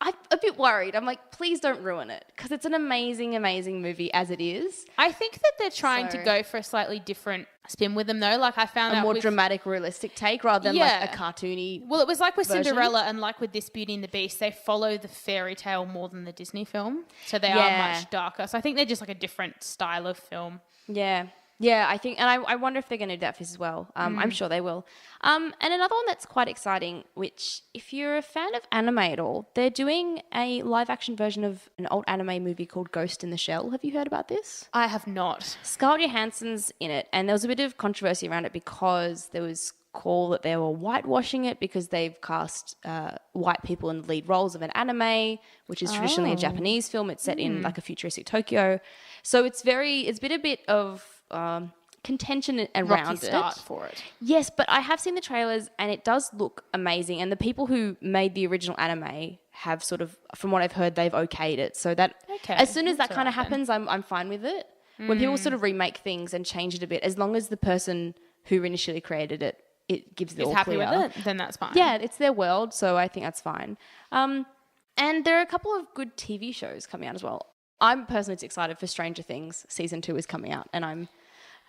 [SPEAKER 1] I'm a bit worried. I'm like, please don't ruin it because it's an amazing, amazing movie as it is.
[SPEAKER 2] I think that they're trying to
[SPEAKER 1] So-
[SPEAKER 2] go for a slightly different spin with them though. Like I found
[SPEAKER 1] A
[SPEAKER 2] out
[SPEAKER 1] more
[SPEAKER 2] with,
[SPEAKER 1] dramatic, realistic take rather than
[SPEAKER 2] Yeah.
[SPEAKER 1] like a cartoony.
[SPEAKER 2] well, it was like with
[SPEAKER 1] version.
[SPEAKER 2] Cinderella and like with this Beauty and the Beast, they follow the fairy tale more than the Disney film. So they are
[SPEAKER 1] Yeah.
[SPEAKER 2] much darker. So I think they're just like a different style of film.
[SPEAKER 1] Yeah. Yeah, I think, and I wonder if they're going to do that for this as well. I'm sure they will. And another one that's quite exciting, which if you're a fan of anime at all, they're doing a live action version of an old anime movie called Ghost in the Shell. Have you heard about this?
[SPEAKER 2] I have not.
[SPEAKER 1] Scarlett Johansson's in it, and there was a bit of controversy around it because there was call that they were whitewashing it because they've cast white people in the lead roles of an anime, which is traditionally a Japanese film. It's set in like a futuristic Tokyo, so it's been a bit of contention around
[SPEAKER 2] Rocky
[SPEAKER 1] it.
[SPEAKER 2] start for it.
[SPEAKER 1] Yes, but I have seen the trailers and it does look amazing. And the people who made the original anime have sort of, from what I've heard, they've okayed it. So that
[SPEAKER 2] Okay,
[SPEAKER 1] as soon as that
[SPEAKER 2] that's
[SPEAKER 1] kind of
[SPEAKER 2] alright then.
[SPEAKER 1] happens, I'm fine with it. When people sort of remake things and change it a bit, as long as the person who initially created it, it gives the
[SPEAKER 2] Is
[SPEAKER 1] all
[SPEAKER 2] happy
[SPEAKER 1] clear.
[SPEAKER 2] with it, then that's fine.
[SPEAKER 1] Yeah, it's their world, so I think that's fine. And there are a couple of good TV shows coming out as well. I'm personally excited for Stranger Things. Season 2 is coming out, and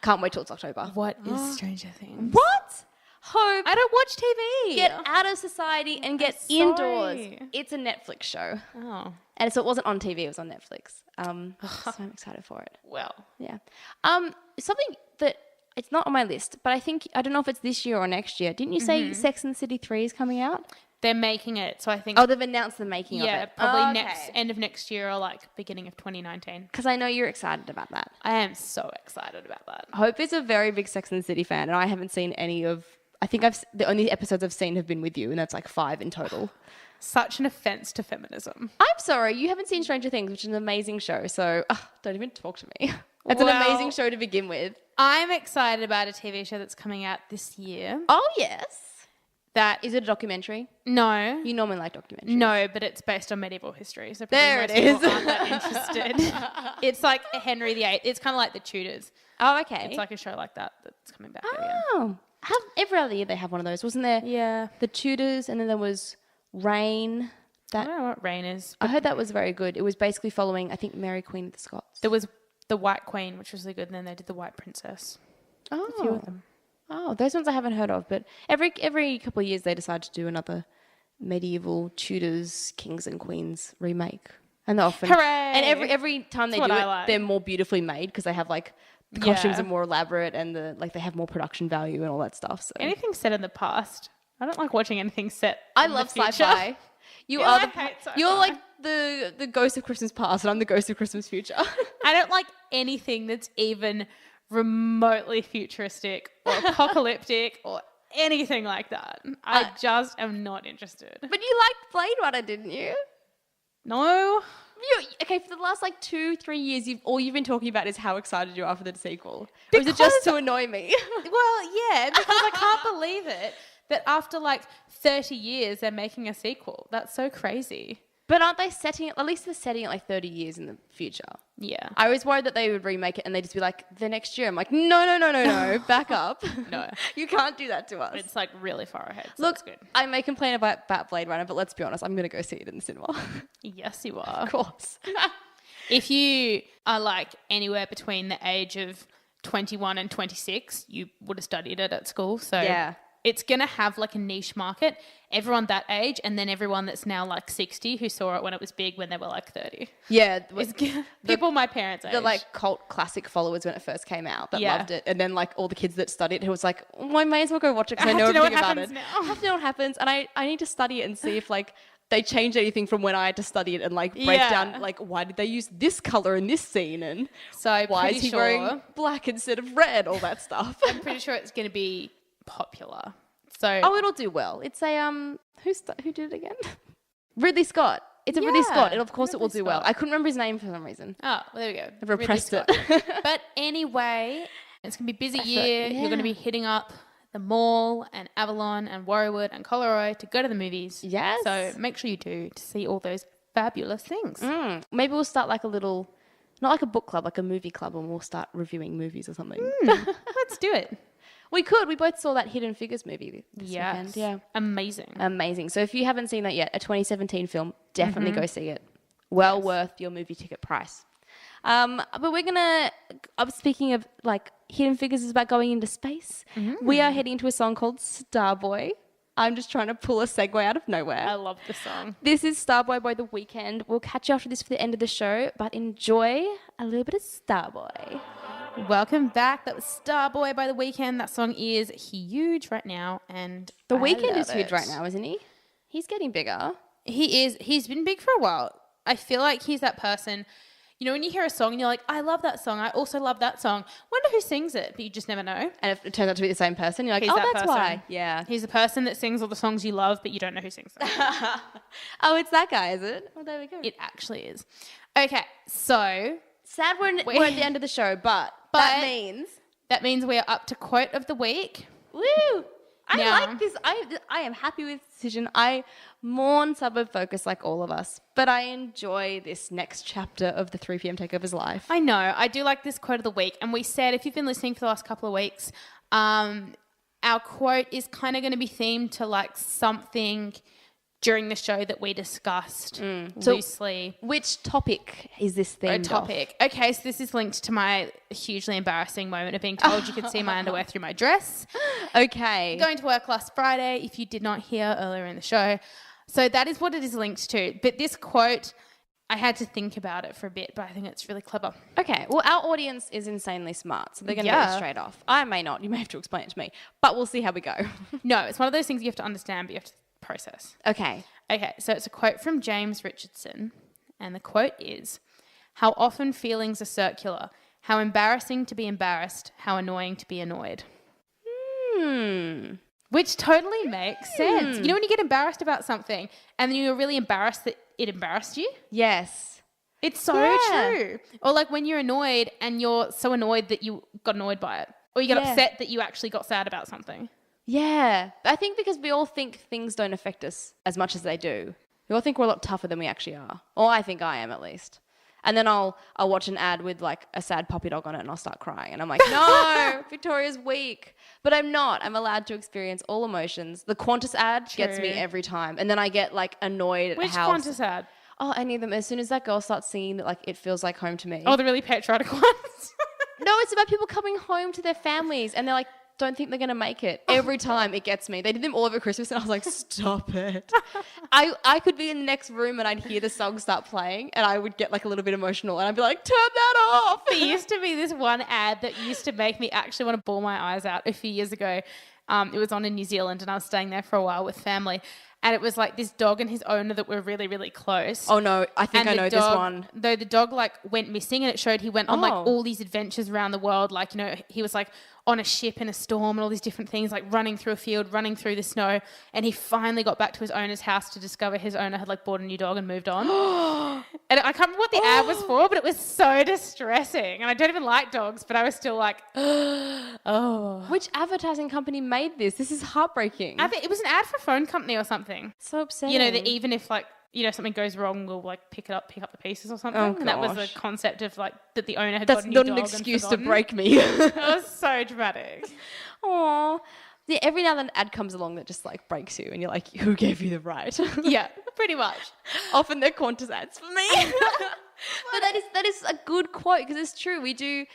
[SPEAKER 1] can't wait till it's October.
[SPEAKER 2] What is Stranger Things?
[SPEAKER 1] What? Hope
[SPEAKER 2] I don't watch TV.
[SPEAKER 1] get out of society and get
[SPEAKER 2] sorry.
[SPEAKER 1] indoors. It's a Netflix show.
[SPEAKER 2] Oh,
[SPEAKER 1] And so it wasn't on TV, it was on Netflix. So I'm excited for it.
[SPEAKER 2] well.
[SPEAKER 1] Yeah. Something that it's not on my list, but I don't know if it's this year or next year. Didn't you say Sex and the City 3 is coming out?
[SPEAKER 2] They're making it, so I think
[SPEAKER 1] Oh, they've announced the making of
[SPEAKER 2] yeah,
[SPEAKER 1] it.
[SPEAKER 2] probably
[SPEAKER 1] Oh,
[SPEAKER 2] end of next year or like beginning of 2019.
[SPEAKER 1] Because I know you're excited about that.
[SPEAKER 2] I am so excited about that.
[SPEAKER 1] Hope is a very big Sex and the City fan, and I haven't seen any of. I think the only episodes I've seen have been with you, and that's like 5 in total.
[SPEAKER 2] Such an offense to feminism.
[SPEAKER 1] I'm sorry, you haven't seen Stranger Things, which is an amazing show. So don't even talk to me. It's an
[SPEAKER 2] Well-
[SPEAKER 1] amazing show to begin with.
[SPEAKER 2] I'm excited about a TV show that's coming out this year.
[SPEAKER 1] Oh yes.
[SPEAKER 2] That
[SPEAKER 1] Is it a documentary?
[SPEAKER 2] no,
[SPEAKER 1] You normally like documentaries.
[SPEAKER 2] no, but it's based on medieval history. So probably
[SPEAKER 1] There
[SPEAKER 2] most
[SPEAKER 1] it is.
[SPEAKER 2] people aren't that interested. It's like Henry VIII. It's kind of like the Tudors.
[SPEAKER 1] Oh, okay.
[SPEAKER 2] It's like a show like that that's coming back again.
[SPEAKER 1] oh, every other year they have one of those, wasn't there?
[SPEAKER 2] Yeah.
[SPEAKER 1] The Tudors, and then there was Reign.
[SPEAKER 2] I
[SPEAKER 1] That
[SPEAKER 2] don't know what Rain is.
[SPEAKER 1] I heard that was very good. It was basically following, I think, Mary Queen of the Scots.
[SPEAKER 2] There was the White Queen, which was really good, and then they did the White Princess.
[SPEAKER 1] Oh,
[SPEAKER 2] A few of them.
[SPEAKER 1] Oh, those ones I haven't heard of, but every couple of years they decide to do another medieval Tudors, kings and queens remake, and they're often
[SPEAKER 2] Hooray!
[SPEAKER 1] And every time they
[SPEAKER 2] That's
[SPEAKER 1] do
[SPEAKER 2] what
[SPEAKER 1] it,
[SPEAKER 2] I like.
[SPEAKER 1] they're more beautifully made because they have like the costumes
[SPEAKER 2] Yeah.
[SPEAKER 1] are more elaborate and they have more production value and all that stuff. So
[SPEAKER 2] Anything set in the past. I don't like watching anything set.
[SPEAKER 1] I
[SPEAKER 2] in
[SPEAKER 1] love
[SPEAKER 2] the future.
[SPEAKER 1] sci-fi. You
[SPEAKER 2] Yeah,
[SPEAKER 1] are
[SPEAKER 2] I hate sci-fi.
[SPEAKER 1] you're like the ghost of Christmas past, and I'm the ghost of Christmas future.
[SPEAKER 2] I don't like anything that's even remotely futuristic or apocalyptic or anything like that. I just am not interested.
[SPEAKER 1] But you liked Blade Runner, didn't you?
[SPEAKER 2] No.
[SPEAKER 1] Okay, for the last 2-3 years, you've been talking about is how excited you are for the sequel. Or is it just to annoy me?
[SPEAKER 2] Well, yeah, because I can't believe it that after 30 years they're making a sequel. That's so crazy.
[SPEAKER 1] But aren't they setting it? At least they're setting it 30 years in the future.
[SPEAKER 2] Yeah.
[SPEAKER 1] I was worried that they would remake it and they'd just be like, the next year. I'm like, no, back up.
[SPEAKER 2] No.
[SPEAKER 1] You can't do that to us.
[SPEAKER 2] It's really far ahead. So
[SPEAKER 1] Look,
[SPEAKER 2] it's good.
[SPEAKER 1] I may complain about Blade Runner, but let's be honest, I'm going to go see it in the cinema.
[SPEAKER 2] Yes, you are.
[SPEAKER 1] Of course.
[SPEAKER 2] If you are anywhere between the age of 21 and 26, you would have studied it at school. So
[SPEAKER 1] Yeah.
[SPEAKER 2] it's going to have a niche market. Everyone that age and then everyone that's now 60 who saw it when it was big when they were 30.
[SPEAKER 1] Yeah.
[SPEAKER 2] People my parents' age.
[SPEAKER 1] The cult classic followers when it first came out that
[SPEAKER 2] Yeah.
[SPEAKER 1] loved it. And then all the kids that studied it, who was like, well, I may as well go watch it because I
[SPEAKER 2] have
[SPEAKER 1] know
[SPEAKER 2] to know
[SPEAKER 1] everything
[SPEAKER 2] what
[SPEAKER 1] about
[SPEAKER 2] happens
[SPEAKER 1] it.
[SPEAKER 2] now.
[SPEAKER 1] I have to know what happens. And I need to study it and see if they change anything from when I had to study it and break
[SPEAKER 2] Yeah.
[SPEAKER 1] down why did they use this color in this scene and
[SPEAKER 2] So
[SPEAKER 1] why
[SPEAKER 2] pretty
[SPEAKER 1] is he
[SPEAKER 2] sure,
[SPEAKER 1] wearing black instead of red, all that stuff.
[SPEAKER 2] I'm pretty sure it's going to be popular. So
[SPEAKER 1] Oh, it'll do well. It's a who did it again? Ridley Scott. It's a Ridley
[SPEAKER 2] Yeah,
[SPEAKER 1] Scott. Of course it will
[SPEAKER 2] Ridley
[SPEAKER 1] do well.
[SPEAKER 2] Scott.
[SPEAKER 1] I couldn't remember his name for some reason.
[SPEAKER 2] Oh, well, there we go.
[SPEAKER 1] I've repressed it.
[SPEAKER 2] Ridley Scott. But anyway, it's going to be a busy year.
[SPEAKER 1] yeah.
[SPEAKER 2] You're going to be hitting up the mall and Avalon and Warriewood and Coleroy to go to the movies.
[SPEAKER 1] Yes.
[SPEAKER 2] So make sure you do to see all those fabulous things.
[SPEAKER 1] Maybe we'll start a little, not a book club, a movie club, and we'll start reviewing movies or something.
[SPEAKER 2] Let's do it.
[SPEAKER 1] We could. We both saw that Hidden Figures movie this weekend. Yeah.
[SPEAKER 2] Amazing.
[SPEAKER 1] Amazing. So if you haven't seen that yet, a 2017 film, definitely go see it. Well worth your movie ticket price. But we're going to, speaking of Hidden Figures is about going into space. We are heading to a song called Starboy. I'm just trying to pull a segue out of nowhere.
[SPEAKER 2] I love the song.
[SPEAKER 1] This is Starboy by The Weeknd. We'll catch you after this for the end of the show, but enjoy a little bit of Starboy.
[SPEAKER 2] Welcome back. That was Starboy by The Weeknd. That song is huge right now, and
[SPEAKER 1] The
[SPEAKER 2] I
[SPEAKER 1] Weeknd
[SPEAKER 2] love
[SPEAKER 1] is huge
[SPEAKER 2] it.
[SPEAKER 1] right now, isn't he? He's getting bigger.
[SPEAKER 2] He is. He's been big for a while. I feel like he's that person. You know, when you hear a song and you're like, I love that song. I also love that song. Wonder who sings it, but you just never know.
[SPEAKER 1] And if it turns out to be the same person, you're like,
[SPEAKER 2] He's
[SPEAKER 1] oh,
[SPEAKER 2] that
[SPEAKER 1] that's
[SPEAKER 2] person.
[SPEAKER 1] why. Yeah.
[SPEAKER 2] He's the person that sings all the songs you love, but you don't know who sings them.
[SPEAKER 1] Oh, it's that guy, is it? Oh, there we go.
[SPEAKER 2] It actually is. Okay, so
[SPEAKER 1] Sad we're at the end of the show, but that means...
[SPEAKER 2] that means we are up to quote of the week.
[SPEAKER 1] Woo! I
[SPEAKER 2] Now-
[SPEAKER 1] like this. I am happy with this decision. I mourn suburb focus like all of us, but I enjoy this next chapter of the 3 p.m. Takeover's life.
[SPEAKER 2] I know. I do like this quote of the week. And we said, if you've been listening for the last couple of weeks, our quote is kind of going to be themed to something during the show that we discussed loosely.
[SPEAKER 1] Which topic is this thing?
[SPEAKER 2] Topic. Okay, so this is linked to my hugely embarrassing moment of being told you could see my underwear through my dress.
[SPEAKER 1] Okay.
[SPEAKER 2] Going to work last Friday, if you did not hear earlier in the show. So that is what it is linked to. But this quote, I had to think about it for a bit, but I think it's really clever.
[SPEAKER 1] Okay. Well, our audience is insanely smart, so they're going to get it straight off. I may not. You may have to explain it to me, but we'll see how we go.
[SPEAKER 2] No, it's one of those things you have to understand, but you have to process.
[SPEAKER 1] Okay.
[SPEAKER 2] Okay, so it's a quote from James Richardson, and the quote is, "How often feelings are circular, how embarrassing to be embarrassed, how annoying to be annoyed." Which totally makes sense. You know when you get embarrassed about something and then you're really embarrassed that it embarrassed you?
[SPEAKER 1] Yes.
[SPEAKER 2] It's so true. Or when you're annoyed and you're so annoyed that you got annoyed by it. Or you get upset that you actually got sad about something.
[SPEAKER 1] Yeah. I think because we all think things don't affect us as much as they do. We all think we're a lot tougher than we actually are. Or I think I am, at least. And then I'll watch an ad with a sad puppy dog on it and I'll start crying. And I'm like, no, Victoria's weak. But I'm not. I'm allowed to experience all emotions. The Qantas ad gets me every time. And then I get annoyed at
[SPEAKER 2] Which
[SPEAKER 1] how...
[SPEAKER 2] Qantas ad?
[SPEAKER 1] Oh, any of them. As soon as that girl starts singing that it feels like home to me.
[SPEAKER 2] Oh, the really patriotic ones.
[SPEAKER 1] No, it's about people coming home to their families and they're don't think they're going to make it. Every time it gets me. They did them all over Christmas and I was like, stop it. I could be in the next room and I'd hear the song start playing and I would get like a little bit emotional and I'd be like, turn that off.
[SPEAKER 2] There used to be this one ad that used to make me actually want to bawl my eyes out a few years ago. It was on in New Zealand and I was staying there for a while with family. And it was like this dog and his owner that were really, really close.
[SPEAKER 1] Oh no, I think I know this one.
[SPEAKER 2] Though the dog like went missing and it showed he went on like all these adventures around the world. Like, you know, he was like on a ship in a storm and all these different things, like running through a field, running through the snow. And he finally got back to his owner's house to discover his owner had like bought a new dog and moved on. And I can't remember what the ad was for, but it was so distressing. And I don't even like dogs, but I was still like, oh.
[SPEAKER 1] Which advertising company made this? This is heartbreaking.
[SPEAKER 2] I think it was an ad for a phone company or something.
[SPEAKER 1] So upsetting.
[SPEAKER 2] You know, that even if like, you know, something goes wrong, we'll like pick up the pieces or something.
[SPEAKER 1] Oh,
[SPEAKER 2] and that was the
[SPEAKER 1] gosh.
[SPEAKER 2] concept of like that the owner had
[SPEAKER 1] That's
[SPEAKER 2] got a new
[SPEAKER 1] not
[SPEAKER 2] dog
[SPEAKER 1] an excuse to
[SPEAKER 2] and
[SPEAKER 1] break me.
[SPEAKER 2] It was so dramatic.
[SPEAKER 1] Aww. Yeah, every now and then an ad comes along that just like breaks you and you're like, who gave you the right?
[SPEAKER 2] Yeah, pretty much.
[SPEAKER 1] Often they're Qantas ads for me. But that is a good quote because it's true. We do,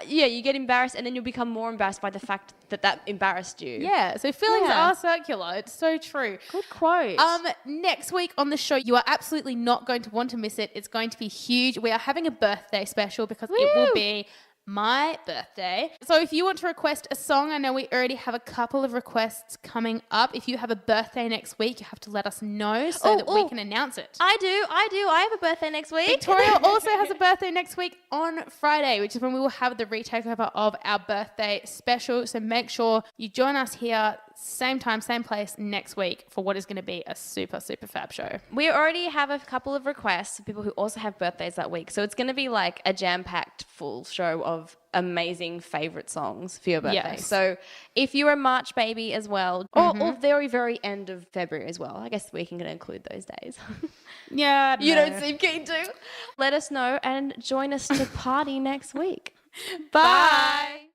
[SPEAKER 1] you get embarrassed and then you'll become more embarrassed by the fact that embarrassed you.
[SPEAKER 2] Yeah, so feelings are circular. It's so true.
[SPEAKER 1] Good quote.
[SPEAKER 2] Next week on the show, you are absolutely not going to want to miss it. It's going to be huge. We are having a birthday special because it will be my birthday. So if you want to request a song, I know we already have a couple of requests coming up. If you have a birthday next week, you have to let us know so that we can announce it.
[SPEAKER 1] I do. I have a birthday next week.
[SPEAKER 2] Victoria also has a birthday next week on Friday, which is when we will have the retakeover of our birthday special. So make sure you join us here, same time, same place next week for what is going to be a super, super fab show.
[SPEAKER 1] We already have a couple of requests of people who also have birthdays that week. So it's going to be like a jam-packed full show of amazing favourite songs for your birthday.
[SPEAKER 2] Yes.
[SPEAKER 1] So if you're a March baby as well, or very, very end of February as well, I guess we can include those days.
[SPEAKER 2] Yeah.
[SPEAKER 1] You don't seem keen to. Let us know and join us to party next week.
[SPEAKER 2] Bye.